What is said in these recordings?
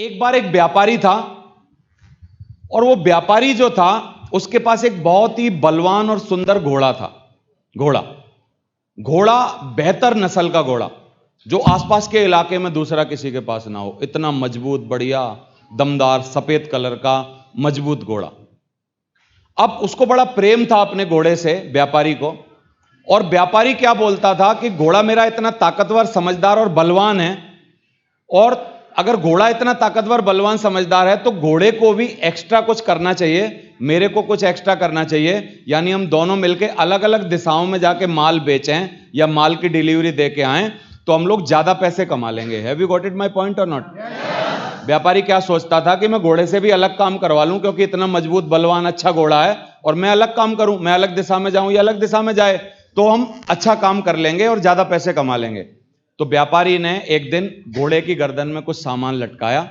एक बार एक व्यापारी था और वो व्यापारी जो था उसके पास एक बहुत ही बलवान और सुंदर घोड़ा था। घोड़ा बेहतर नस्ल का घोड़ा जो आसपास के इलाके में दूसरा किसी के पास ना हो, इतना मजबूत, बढ़िया, दमदार, सफेद कलर का मजबूत घोड़ा। अब उसको बड़ा प्रेम था अपने घोड़े से, व्यापारी को। और व्यापारी क्या बोलता था कि घोड़ा मेरा इतना ताकतवर, समझदार और बलवान है, और अगर घोड़ा इतना ताकतवर, बलवान, समझदार है तो घोड़े को भी एक्स्ट्रा कुछ करना चाहिए, मेरे को कुछ एक्स्ट्रा करना चाहिए। यानी हम दोनों मिलकर अलग अलग दिशाओं में जाके माल बेचें या माल की डिलीवरी दे के आएं तो हम लोग ज्यादा पैसे कमा लेंगे। Have you got it my point और नॉट? व्यापारी क्या सोचता था कि मैं घोड़े से भी अलग काम करवा लूं, क्योंकि इतना मजबूत, बलवान, अच्छा घोड़ा है, और मैं अलग काम करूं, मैं अलग दिशा में जाऊं या अलग दिशा में जाए तो हम अच्छा काम कर लेंगे और ज्यादा पैसे कमा लेंगे। तो व्यापारी ने एक दिन घोड़े की गर्दन में कुछ सामान लटकाया,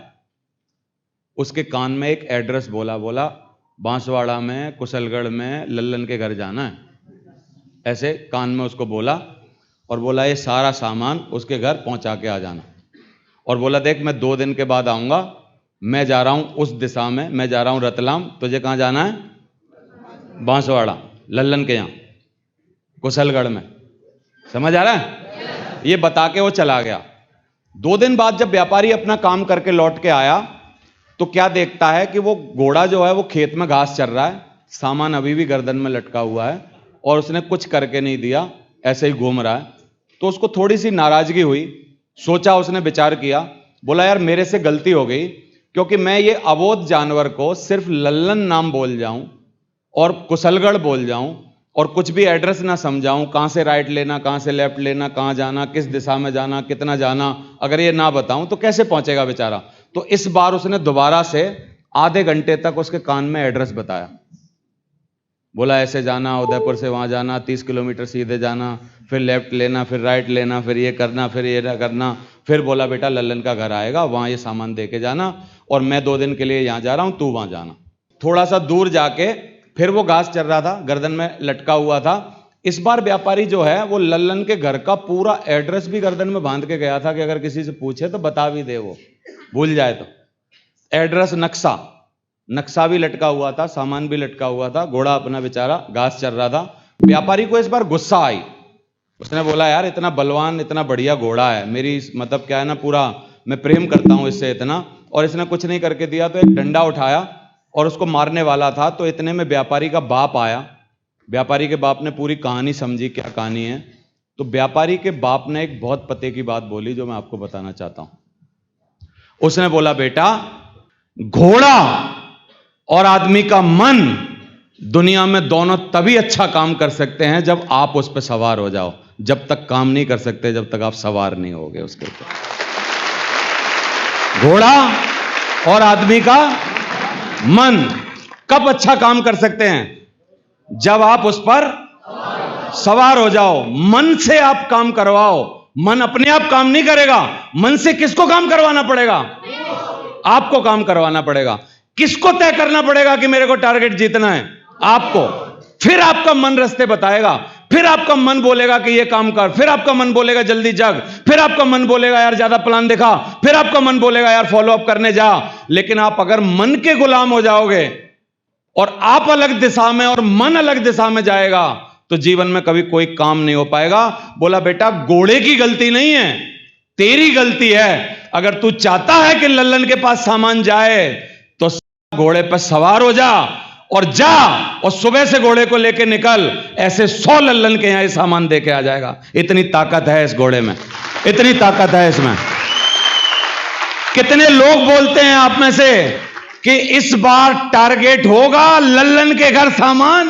उसके कान में एक एड्रेस बोला बांसवाड़ा में, कुशलगढ़ में लल्लन के घर जाना है। ऐसे कान में उसको बोला और बोला ये सारा सामान उसके घर पहुंचा के आ जाना। और बोला देख मैं 2 दिन के बाद आऊंगा, मैं जा रहा हूं उस दिशा में, मैं जा रहा हूं रतलाम, तुझे कहां जाना है? बांसवाड़ा, लल्लन के यहां, कुशलगढ़ में। समझ आ रहा है? ये बता के वो चला गया। 2 दिन बाद जब व्यापारी अपना काम करके लौट के आया तो क्या देखता है कि वो घोड़ा जो है वो खेत में घास चर रहा है, सामान अभी भी गर्दन में लटका हुआ है और उसने कुछ करके नहीं दिया, ऐसे ही घूम रहा है। तो उसको थोड़ी सी नाराजगी हुई, सोचा, उसने विचार किया, बोला यार मेरे से गलती हो गई, क्योंकि मैं ये अबोध जानवर को सिर्फ लल्लन नाम बोल जाऊं और कुशलगढ़ बोल जाऊं और कुछ भी एड्रेस ना समझाऊं, कहां से राइट लेना, कहां से लेफ्ट लेना, कहां जाना, किस दिशा में जाना, कितना जाना, अगर ये ना बताऊं तो कैसे पहुंचेगा बेचारा। तो इस बार उसने दोबारा से आधे घंटे तक उसके कान में एड्रेस बताया। बोला ऐसे जाना, उदयपुर से वहां जाना, 30 किलोमीटर सीधे जाना, फिर लेफ्ट लेना, फिर राइट लेना, फिर ये करना, फिर ये ना करना। फिर बोला बेटा लल्लन का घर आएगा, वहां ये सामान दे के जाना, और मैं 2 दिन के लिए यहां जा रहा हूं, तू वहां जाना। थोड़ा सा दूर जाके फिर वो घास चर रहा था, गर्दन में लटका हुआ था। इस बार व्यापारी जो है वो लल्लन के घर का पूरा एड्रेस भी गर्दन में बांध के गया था कि अगर किसी से पूछे तो बता भी दे, वो भूल जाए तो। एड्रेस, नक्शा भी लटका हुआ था, सामान भी लटका हुआ था, घोड़ा अपना बेचारा घास चर रहा था। व्यापारी को इस बार गुस्सा आई, उसने बोला यार इतना बलवान, इतना बढ़िया घोड़ा है, मेरी मतलब क्या है ना, पूरा मैं प्रेम करता हूं इससे इतना, और इसने कुछ नहीं करके दिया। तो एक डंडा उठाया और उसको मारने वाला था। तो इतने में व्यापारी का बाप आया। व्यापारी के बाप ने पूरी कहानी समझी, क्या कहानी है। तो व्यापारी के बाप ने एक बहुत पते की बात बोली जो मैं आपको बताना चाहता हूं। उसने बोला बेटा, घोड़ा और आदमी का मन दुनिया में दोनों तभी अच्छा काम कर सकते हैं जब आप उस पर सवार हो जाओ। जब तक काम नहीं कर सकते जब तक आप सवार नहीं होगे उसके ऊपर। घोड़ा और आदमी का मन कब अच्छा काम कर सकते हैं? जब आप उस पर सवार हो जाओ। मन से आप काम करवाओ, मन अपने आप काम नहीं करेगा। मन से किसको काम करवाना पड़ेगा? आपको काम करवाना पड़ेगा। किसको तय करना पड़ेगा कि मेरे को टारगेट जीतना है? आपको। फिर आपका मन रास्ते बताएगा, फिर आपका मन बोलेगा कि ये काम कर, फिर आपका मन बोलेगा जल्दी जग, फिर आपका मन बोलेगा यार ज्यादा प्लान दिखा, फिर आपका मन बोलेगा यार फॉलो अप करने जा। लेकिन आप अगर मन के गुलाम हो जाओगे और आप अलग दिशा में और मन अलग दिशा में जाएगा तो जीवन में कभी कोई काम नहीं हो पाएगा। बोला बेटा घोड़े की गलती नहीं है, तेरी गलती है। अगर तू चाहता है कि लल्लन के पास सामान जाए तो घोड़े पर सवार हो जा और जा, और सुबह से घोड़े को लेके निकल। ऐसे 100 लल्लन के यहां सामान दे के आ जाएगा। इतनी ताकत है इस घोड़े में, इतनी ताकत है इसमें। कितने लोग बोलते हैं आप में से कि इस बार टारगेट होगा लल्लन के घर सामान?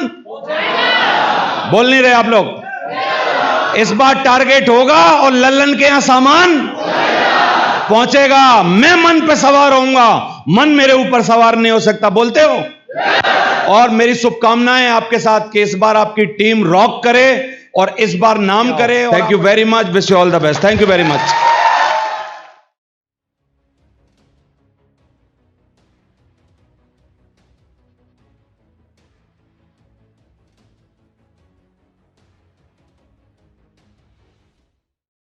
बोल नहीं रहे आप लोग। इस बार टारगेट होगा और लल्लन के यहां सामान पहुंचेगा। मैं मन पे सवार होऊंगा, मन मेरे ऊपर सवार नहीं हो सकता। बोलते हो? और मेरी शुभकामनाएं आपके साथ कि इस बार आपकी टीम रॉक करे और इस बार नाम करे। Thank you very much, wish you all the best. Thank you very much.